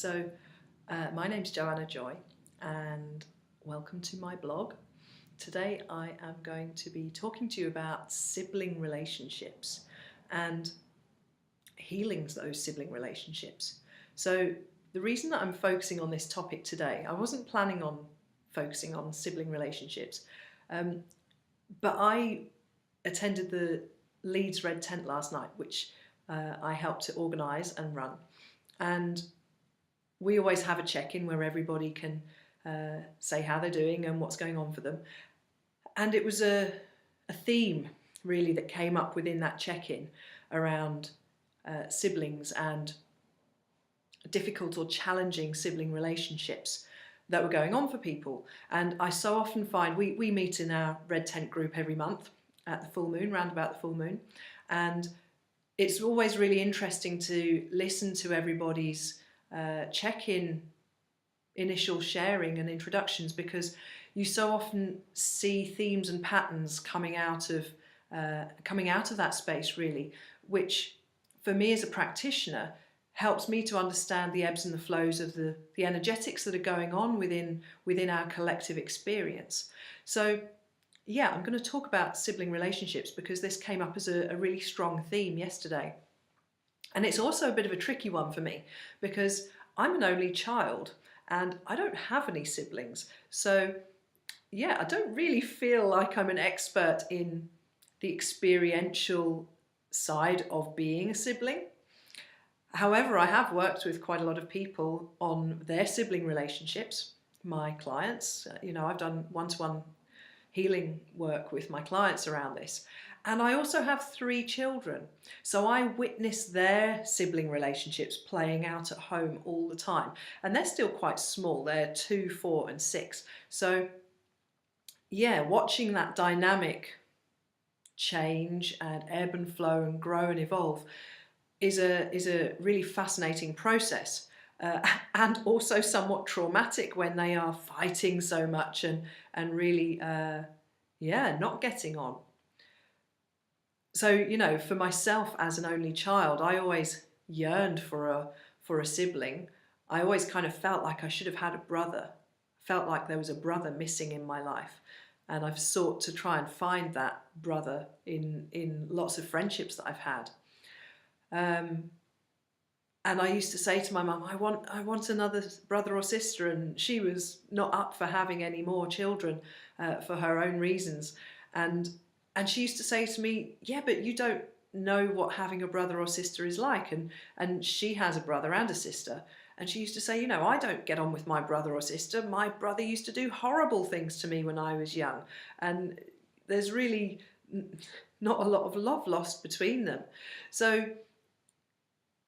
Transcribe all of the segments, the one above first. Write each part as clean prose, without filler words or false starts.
My name's Joanna Joy and welcome to my blog. Today I am going to be talking to you about sibling relationships and healing those sibling relationships. So the reason that I'm focusing on this topic today, I wasn't planning on focusing on sibling relationships, but I attended the Leeds Red Tent last night, which I helped to organise and run. And we always have a check-in where everybody can say how they're doing and what's going on for them. And it was a theme really that came up within that check-in around siblings and difficult or challenging sibling relationships that were going on for people. And I so often find we meet in our Red Tent group every month at the full moon, round about the full moon. And it's always really interesting to listen to everybody's check-in, initial sharing and introductions, because you so often see themes and patterns coming out of that space really, which for me as a practitioner helps me to understand the ebbs and the flows of the energetics that are going on within our collective experience. So yeah, I'm going to talk about sibling relationships because this came up as a really strong theme yesterday. And it's also a bit of a tricky one for me because I'm an only child and I don't have any siblings. So yeah, I don't really feel like I'm an expert in the experiential side of being a sibling. However, I have worked with quite a lot of people on their sibling relationships, my clients. I've done one-to-one healing work with my clients around this. And I also have 3 children. So I witness their sibling relationships playing out at home all the time. And they're still quite small. They're 2, 4 and 6. So yeah, watching that dynamic change and ebb and flow and grow and evolve is a really fascinating process. And also somewhat traumatic when they are fighting so much and really not getting on. So for myself as an only child, I always yearned for a sibling. I always kind of felt like I should have had a brother, felt like there was a brother missing in my life, and I've sought to try and find that brother in lots of friendships that I've had. And I used to say to my mum, I want another brother or sister, and she was not up for having any more children for her own reasons. And she used to say to me, yeah, but you don't know what having a brother or sister is like. And she has a brother and a sister. And she used to say, I don't get on with my brother or sister. My brother used to do horrible things to me when I was young. And there's really not a lot of love lost between them. So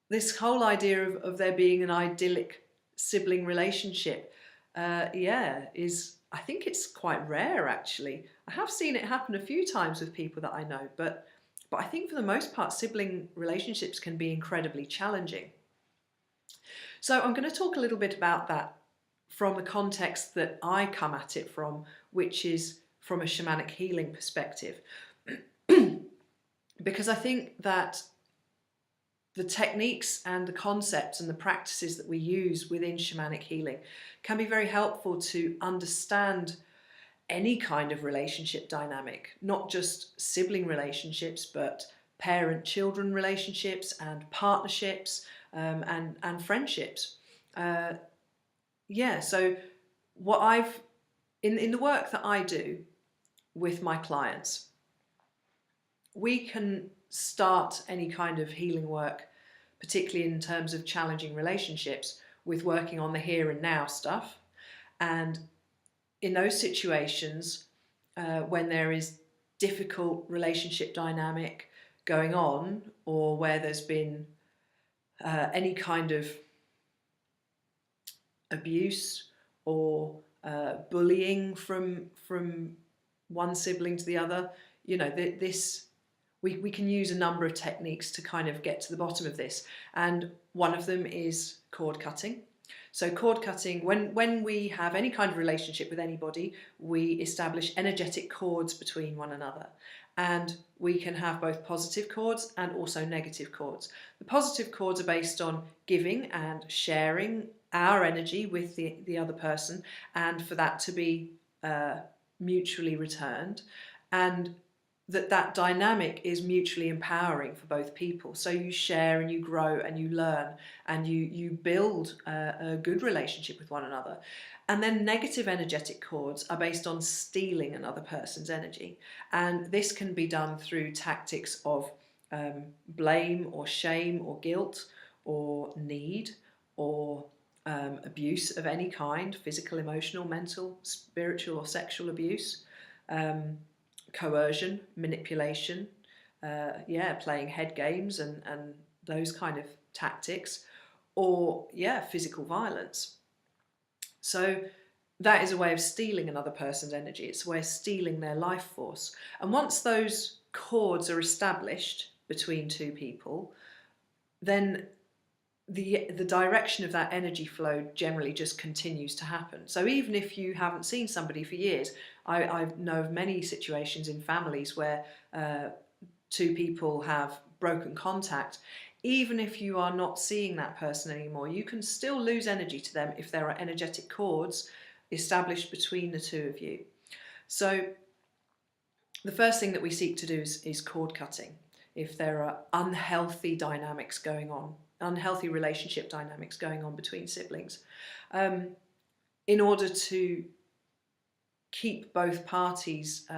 this whole idea of there being an idyllic sibling relationship, I think it's quite rare actually. I have seen it happen a few times with people that I know, but I think for the most part sibling relationships can be incredibly challenging. So I'm going to talk a little bit about that from the context that I come at it from, which is from a shamanic healing perspective. Because I think that the techniques and the concepts and the practices that we use within shamanic healing can be very helpful to understand any kind of relationship dynamic, not just sibling relationships, but parent-children relationships and partnerships and friendships. So what in the work that I do with my clients, we can start any kind of healing work, particularly in terms of challenging relationships, with working on the here and now stuff. And in those situations, when there is difficult relationship dynamic going on, or where there's been any kind of abuse or bullying from one sibling to the other, we can use a number of techniques to kind of get to the bottom of this. And one of them is cord cutting. So cord cutting, when we have any kind of relationship with anybody, we establish energetic cords between one another. And we can have both positive cords and also negative cords. The positive cords are based on giving and sharing our energy with the other person, and for that to be mutually returned, and that dynamic is mutually empowering for both people. So you share and you grow and you learn and you build a good relationship with one another. And then negative energetic cords are based on stealing another person's energy. And this can be done through tactics of blame or shame or guilt or need or abuse of any kind, physical, emotional, mental, spiritual or sexual abuse. Coercion, manipulation, playing head games and those kind of tactics, or physical violence. So that is a way of stealing another person's energy. It's a way of stealing their life force. And once those cords are established between two people, then the direction of that energy flow generally just continues to happen. So even if you haven't seen somebody for years, I know of many situations in families where two people have broken contact. Even if you are not seeing that person anymore, you can still lose energy to them if there are energetic cords established between the two of you. So the first thing that we seek to do is cord cutting. If there are unhealthy dynamics going on, unhealthy relationship dynamics going on between siblings, in order to keep both parties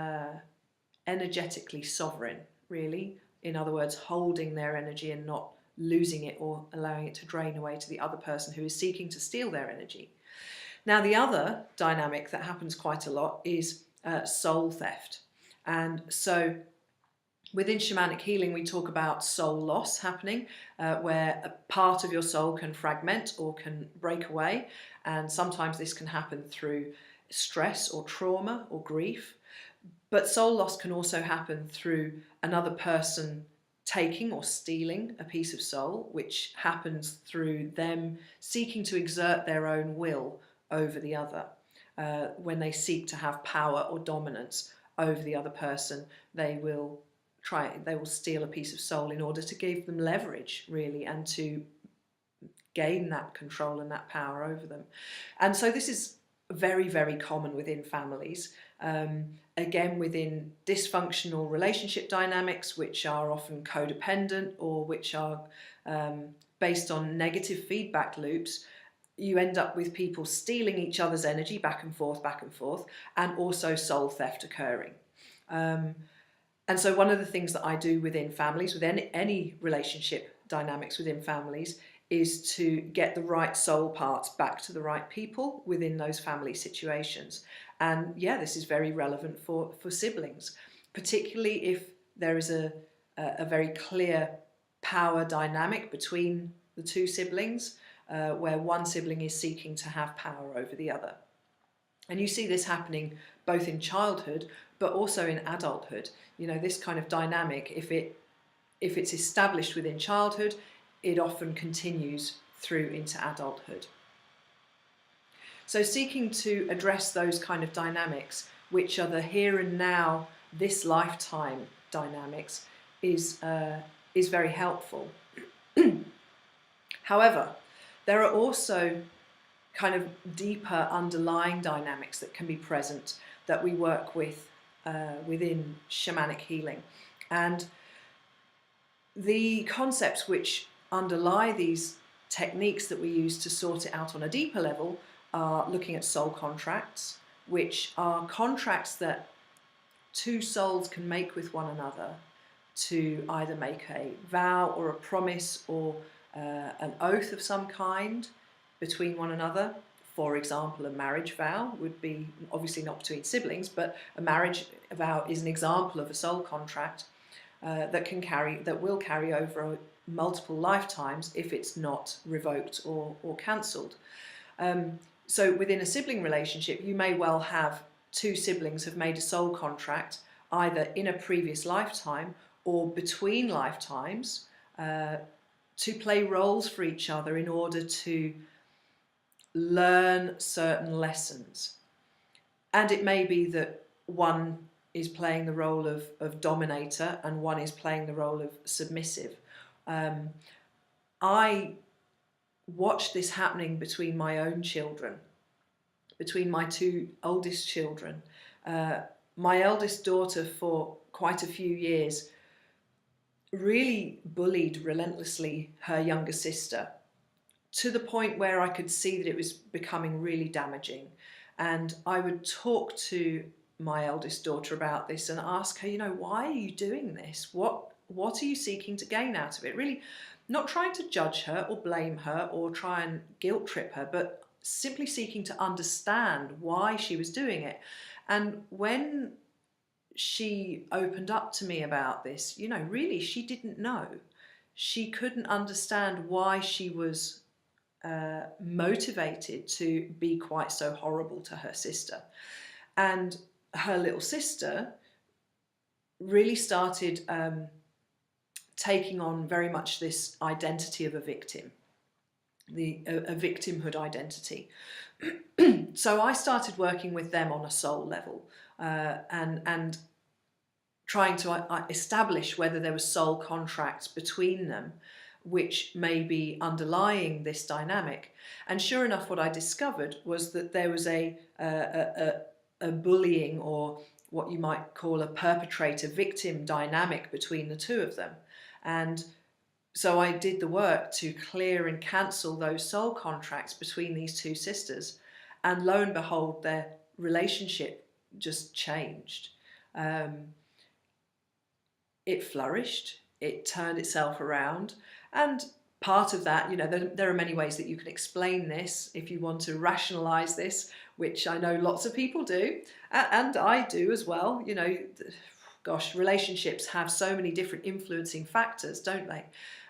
energetically sovereign, really. In other words, holding their energy and not losing it or allowing it to drain away to the other person who is seeking to steal their energy. Now, the other dynamic that happens quite a lot is soul theft. And so within shamanic healing, we talk about soul loss happening, where a part of your soul can fragment or can break away. And sometimes this can happen through stress or trauma or grief. But soul loss can also happen through another person taking or stealing a piece of soul, which happens through them seeking to exert their own will over the other. When they seek to have power or dominance over the other person, they will steal a piece of soul in order to give them leverage, really, and to gain that control and that power over them. And so this is very, very common within families. Again, within dysfunctional relationship dynamics, which are often codependent or which are based on negative feedback loops, you end up with people stealing each other's energy back and forth, and also soul theft occurring. And so one of the things that I do within families, with any relationship dynamics within families, is to get the right soul parts back to the right people within those family situations. And this is very relevant for siblings, particularly if there is a very clear power dynamic between the two siblings, where one sibling is seeking to have power over the other. And you see this happening both in childhood, but also in adulthood. You know, this kind of dynamic, if it's established within childhood, it often continues through into adulthood. So seeking to address those kind of dynamics, which are the here and now, this lifetime dynamics, is very helpful. However, there are also kind of deeper underlying dynamics that can be present that we work with within shamanic healing. And the concepts which underlie these techniques that we use to sort it out on a deeper level are looking at soul contracts, which are contracts that two souls can make with one another to either make a vow or a promise or an oath of some kind between one another. For example, a marriage vow would be obviously not between siblings, but a marriage vow is an example of a soul contract that will carry over multiple lifetimes if it's not revoked or cancelled. So within a sibling relationship, you may well have two siblings have made a soul contract either in a previous lifetime or between lifetimes to play roles for each other in order to learn certain lessons. And it may be that one is playing the role of dominator and one is playing the role of submissive. I watched this happening between my own children, between my two oldest children. My eldest daughter, for quite a few years, really bullied relentlessly her younger sister, to the point where I could see that it was becoming really damaging. And I would talk to my eldest daughter about this and ask her, why are you doing this? What are you seeking to gain out of it? Really not trying to judge her or blame her or try and guilt trip her, but simply seeking to understand why she was doing it. And when she opened up to me about this, really she didn't know. She couldn't understand why she was motivated to be quite so horrible to her sister. And her little sister really started taking on very much this identity of a victim, a victimhood identity. So I started working with them on a soul level, and trying to establish whether there was soul contracts between them which may be underlying this dynamic. And sure enough, what I discovered was that there was a bullying, or what you might call a perpetrator-victim dynamic between the two of them. And so I did the work to clear and cancel those soul contracts between these two sisters. And lo and behold, their relationship just changed. It flourished, it turned itself around. And part of that, there are many ways that you can explain this if you want to rationalize this, which I know lots of people do, and I do as well. Gosh, relationships have so many different influencing factors, don't they?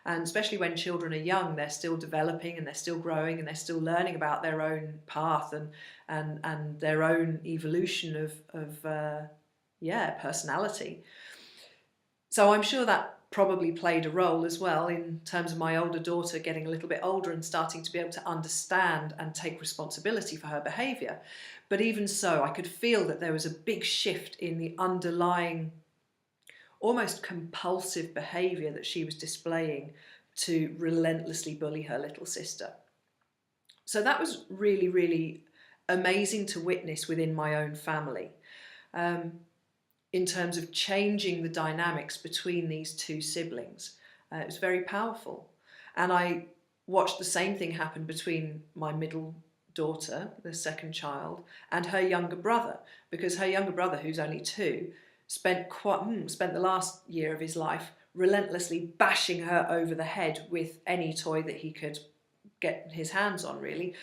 And especially when children are young, they're still developing and they're still growing and they're still learning about their own path and their own evolution of personality. So I'm sure that probably played a role as well in terms of my older daughter getting a little bit older and starting to be able to understand and take responsibility for her behaviour. But even so, I could feel that there was a big shift in the underlying, almost compulsive behaviour that she was displaying to relentlessly bully her little sister. So that was really, really amazing to witness within my own family. In terms of changing the dynamics between these two siblings. It was very powerful. And I watched the same thing happen between my middle daughter, the second child, and her younger brother, because her younger brother, who's only 2, spent the last year of his life relentlessly bashing her over the head with any toy that he could get his hands on, really,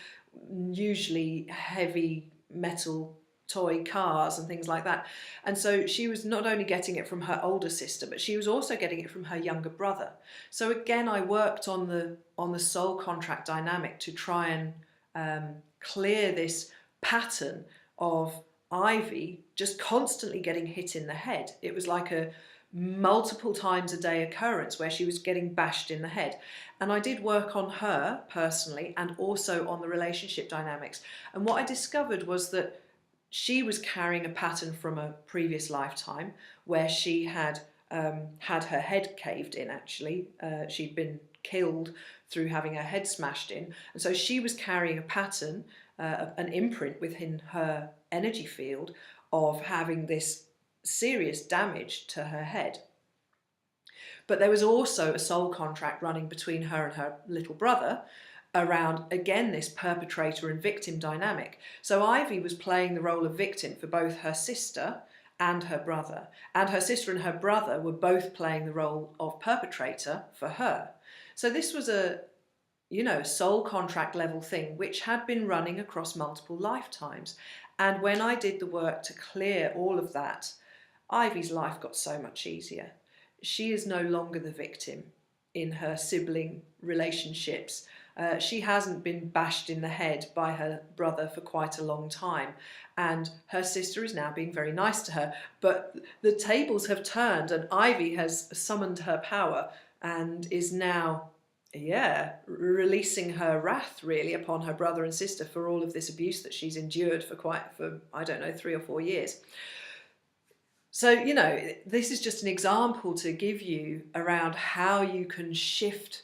usually heavy metal toy cars and things like that. And so she was not only getting it from her older sister, but she was also getting it from her younger brother. So again, I worked on the soul contract dynamic to try and clear this pattern of Ivy just constantly getting hit in the head. It was like a multiple times a day occurrence where she was getting bashed in the head. And I did work on her personally and also on the relationship dynamics. And what I discovered was that she was carrying a pattern from a previous lifetime where she had had her head caved in, actually. She'd been killed through having her head smashed in. And so she was carrying a pattern, an imprint within her energy field of having this serious damage to her head. But there was also a soul contract running between her and her little brother around, again, this perpetrator and victim dynamic. So Ivy was playing the role of victim for both her sister and her brother. And her sister and her brother were both playing the role of perpetrator for her. So this was a soul contract level thing which had been running across multiple lifetimes. And when I did the work to clear all of that, Ivy's life got so much easier. She is no longer the victim in her sibling relationships. She hasn't been bashed in the head by her brother for quite a long time, and her sister is now being very nice to her. But the tables have turned and Ivy has summoned her power and is now, releasing her wrath really upon her brother and sister for all of this abuse that she's endured for 3 or 4 years. So, this is just an example to give you around how you can shift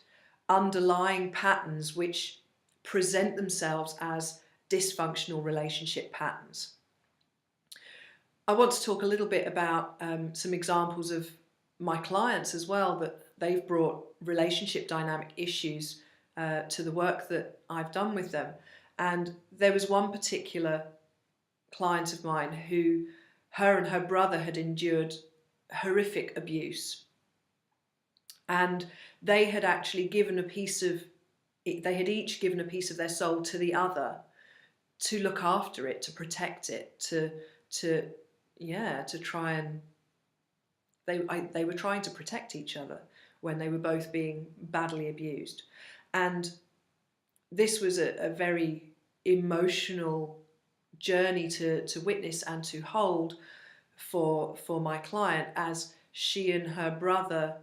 underlying patterns which present themselves as dysfunctional relationship patterns. I want to talk a little bit about some examples of my clients as well, that they've brought relationship dynamic issues to the work that I've done with them. And there was one particular client of mine who, her and her brother had endured horrific abuse. And they had actually given a piece of, they had each given a piece of their soul to the other to look after it, to protect it, to try and, they were trying to protect each other when they were both being badly abused. And this was a very emotional journey to witness and to hold for my client, as she and her brother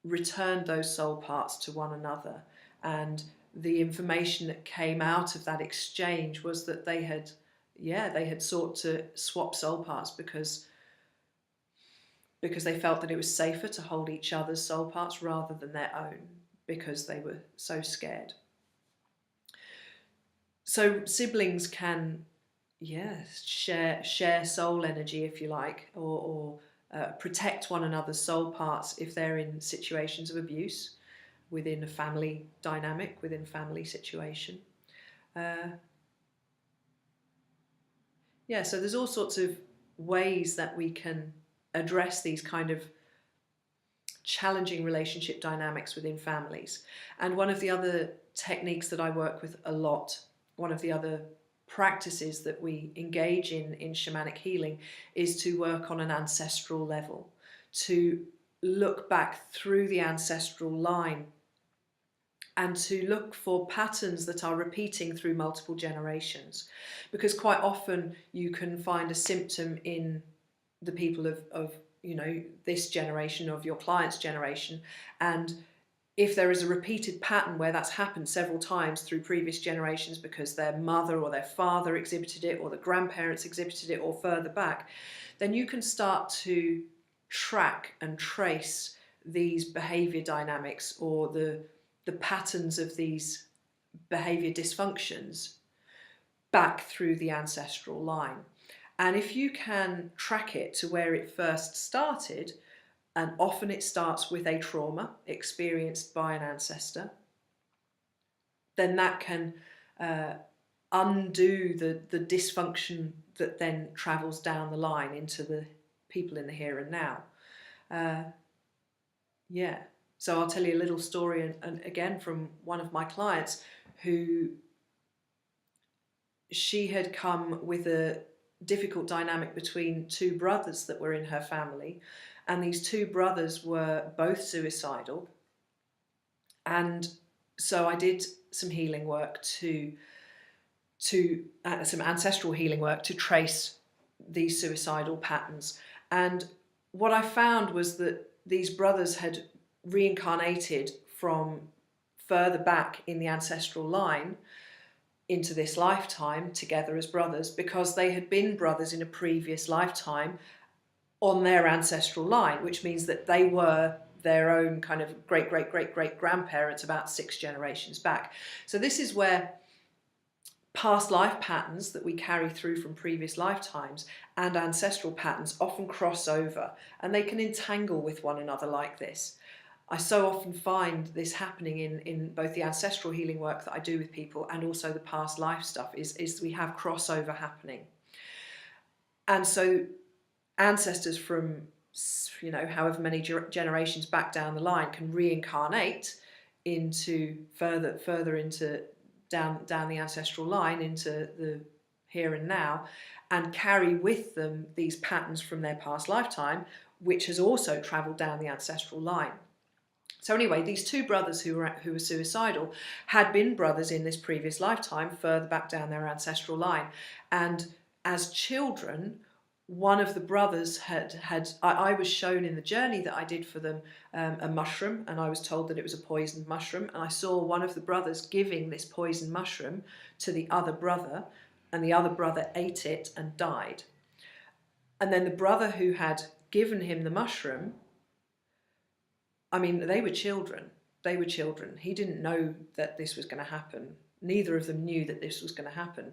returned those soul parts to one another. And the information that came out of that exchange was that they had sought to swap soul parts because they felt that it was safer to hold each other's soul parts rather than their own, because they were so scared. So siblings can share soul energy, if you like, or protect one another's soul parts if they're in situations of abuse within a family dynamic, within family situation. So there's all sorts of ways that we can address these kind of challenging relationship dynamics within families. And one of the other techniques that I work with a lot, one of the other practices that we engage in shamanic healing, is to work on an ancestral level, to look back through the ancestral line and to look for patterns that are repeating through multiple generations. Because quite often you can find a symptom in the people of this generation, of your client's generation, and if there is a repeated pattern where that's happened several times through previous generations because their mother or their father exhibited it, or the grandparents exhibited it, or further back, then you can start to track and trace these behaviour dynamics, or the patterns of these behaviour dysfunctions back through the ancestral line. And if you can track it to where it first started, and often it starts with a trauma experienced by an ancestor, then that can undo the dysfunction that then travels down the line into the people in the here and now. So I'll tell you a little story, and again from one of my clients, who she had come with a difficult dynamic between two brothers that were in her family, and these two brothers were both suicidal. And so I did some healing work some ancestral healing work to trace these suicidal patterns. And what I found was that these brothers had reincarnated from further back in the ancestral line into this lifetime together as brothers, because they had been brothers in a previous lifetime on their ancestral line, which means that they were their own kind of great grandparents about 6 generations back. So this is where past life patterns that we carry through from previous lifetimes and ancestral patterns often cross over, and they can entangle with one another like this. I so often find this happening in both the ancestral healing work that I do with people and also the past life stuff, is we have crossover happening. And so ancestors from however many generations back down the line can reincarnate into further into down the ancestral line into the here and now, and carry with them these patterns from their past lifetime, which has also travelled down the ancestral line. So anyway, these two brothers who were suicidal had been brothers in this previous lifetime, further back down their ancestral line. And as children, one of the brothers I was shown in the journey that I did for them a mushroom, and I was told that it was a poisoned mushroom. And I saw one of the brothers giving this poisoned mushroom to the other brother, and the other brother ate it and died. And then the brother who had given him the mushroom, I mean, they were children. He didn't know that this was going to happen neither of them knew that this was going to happen.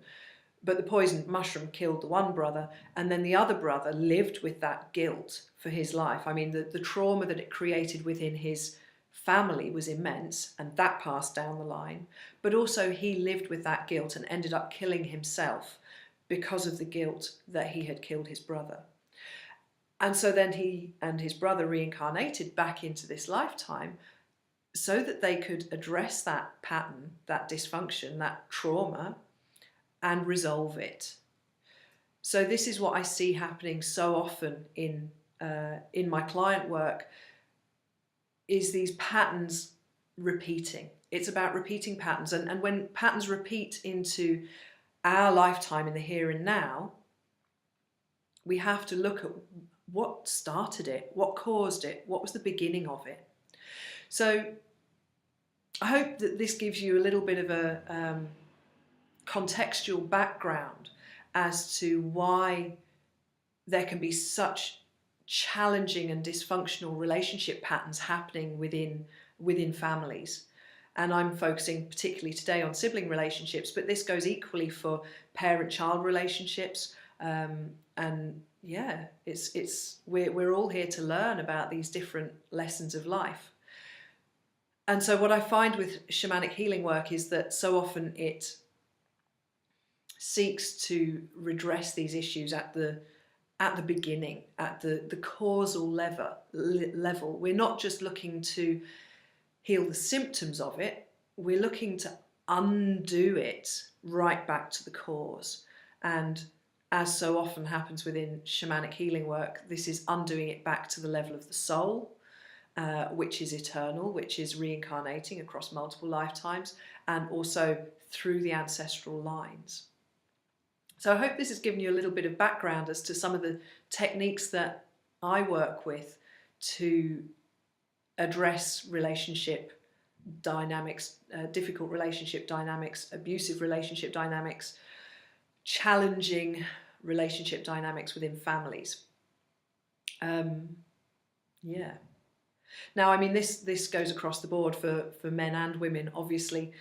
But the poisoned mushroom killed the one brother, and then the other brother lived with that guilt for his life. I mean, the trauma that it created within his family was immense, and that passed down the line. But also he lived with that guilt and ended up killing himself because of the guilt that he had killed his brother. And so then he and his brother reincarnated back into this lifetime so that they could address that pattern, that dysfunction, that trauma, and resolve it. So this is what I see happening so often in my client work, is these patterns repeating. It's about repeating patterns, and when patterns repeat into our lifetime in the here and now, we have to look at what started it, what caused it, what was the beginning of it. So I hope that this gives you a little bit of a contextual background as to why there can be such challenging and dysfunctional relationship patterns happening within families. And I'm focusing particularly today on sibling relationships, but this goes equally for parent-child relationships. And yeah, we're all here to learn about these different lessons of life. And so what I find with shamanic healing work is that so often it seeks to redress these issues at the beginning, at the causal level. We're not just looking to heal the symptoms of it, we're looking to undo it right back to the cause. And as so often happens within shamanic healing work, this is undoing it back to the level of the soul, which is eternal, which is reincarnating across multiple lifetimes, and also through the ancestral lines. So I hope this has given you a little bit of background as to some of the techniques that I work with to address relationship dynamics, difficult relationship dynamics, abusive relationship dynamics, challenging relationship dynamics within families. Yeah. Now, I mean, this goes across the board for men and women. Obviously,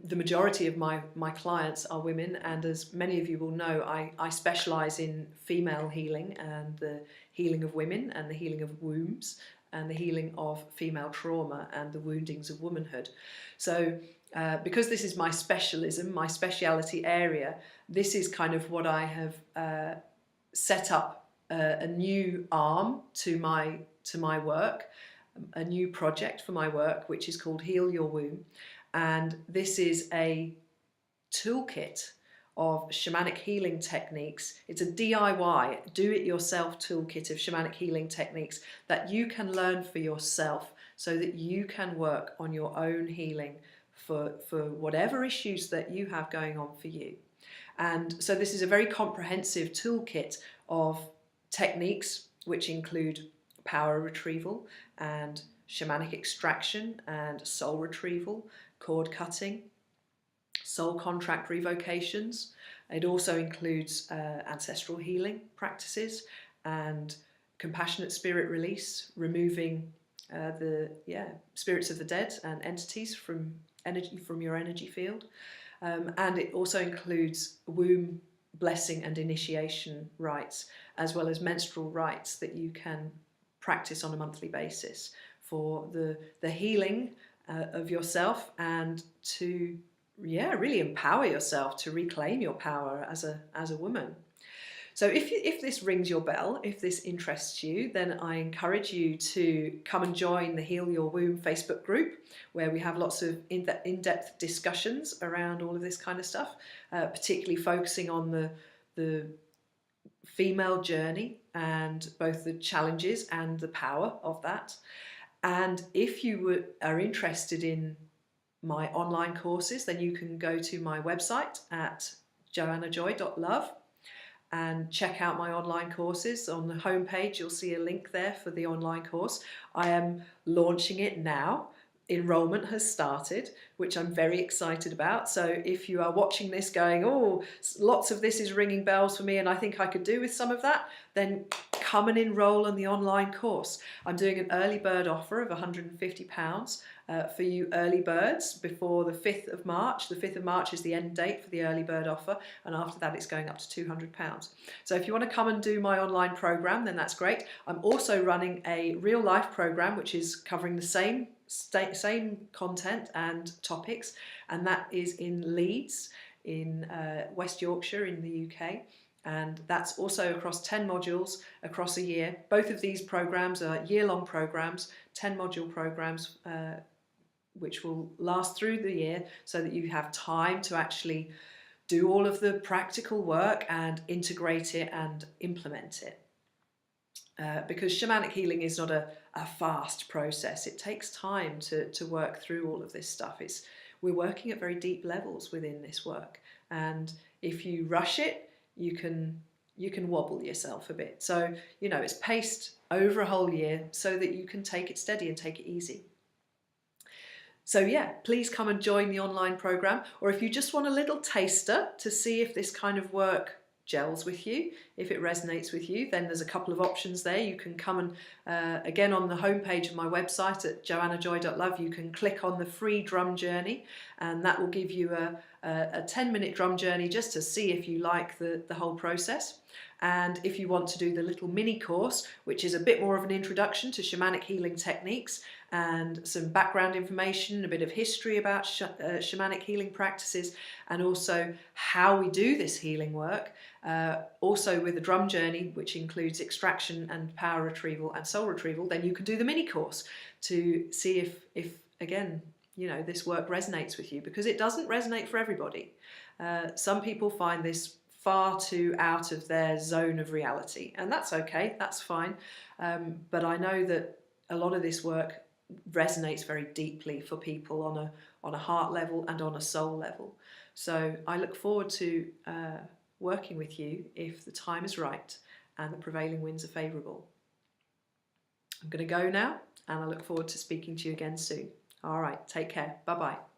the majority of my clients are women, and as many of you will know, I specialise in female healing and the healing of women and the healing of wombs and the healing of female trauma and the woundings of womanhood. So because this is my specialism, my speciality area, this is kind of what I have set up a new arm to my work, a new project for my work, which is called Heal Your Womb. And this is a toolkit of shamanic healing techniques. It's a DIY, do-it-yourself toolkit of shamanic healing techniques that you can learn for yourself so that you can work on your own healing for whatever issues that you have going on for you. And so this is a very comprehensive toolkit of techniques which include power retrieval and shamanic extraction and soul retrieval, cord cutting, soul contract revocations. It also includes ancestral healing practices and compassionate spirit release, removing the spirits of the dead and entities from your energy field. And it also includes womb blessing and initiation rites, as well as menstrual rites that you can practice on a monthly basis for the healing of yourself and to really empower yourself to reclaim your power as a woman. So if this rings your bell, if this interests you, then I encourage you to come and join the Heal Your Womb Facebook group, where we have lots of in-depth discussions around all of this kind of stuff, particularly focusing on the female journey and both the challenges and the power of that. And if you are interested in my online courses, then you can go to my website at joannajoy.love and check out my online courses. On the homepage, you'll see a link there for the online course. I am launching it now enrollment has started, which I'm very excited about. So if you are watching this going, oh, lots of this is ringing bells for me and I think I could do with some of that, then come and enroll on the online course. I'm doing an early bird offer of £150 for you early birds before the 5th of March. The 5th of March is the end date for the early bird offer, and after that it's going up to £200. So if you want to come and do my online program, then that's great. I'm also running a real life program which is covering the same content and topics, and that is in Leeds in West Yorkshire in the UK, and that's also across 10 modules across a year. Both of these programs are year-long programs, 10 module programs which will last through the year, so that you have time to actually do all of the practical work and integrate it and implement it. Because shamanic healing is not a fast process. It takes time to work through all of this stuff. We're working at very deep levels within this work, and if you rush it, you can wobble yourself a bit. So, you know, it's paced over a whole year so that you can take it steady and take it easy. So yeah, please come and join the online program, or if you just want a little taster to see if this kind of work gels with you, if it resonates with you, then there's a couple of options there. You can come and again, on the homepage of my website at joannajoy.love, you can click on the free drum journey, and that will give you a 10-minute drum journey just to see if you like the whole process. And if you want to do the little mini course, which is a bit more of an introduction to shamanic healing techniques and some background information, a bit of history about shamanic healing practices, and also how we do this healing work, also with a drum journey which includes extraction and power retrieval and soul retrieval, then you can do the mini course to see if again, you know, this work resonates with you, because it doesn't resonate for everybody. Some people find this far too out of their zone of reality, and that's okay, that's fine. But I know that a lot of this work resonates very deeply for people on a heart level and on a soul level. So I look forward to working with you if the time is right and the prevailing winds are favourable. I'm going to go now, and I look forward to speaking to you again soon. All right, take care. Bye-bye.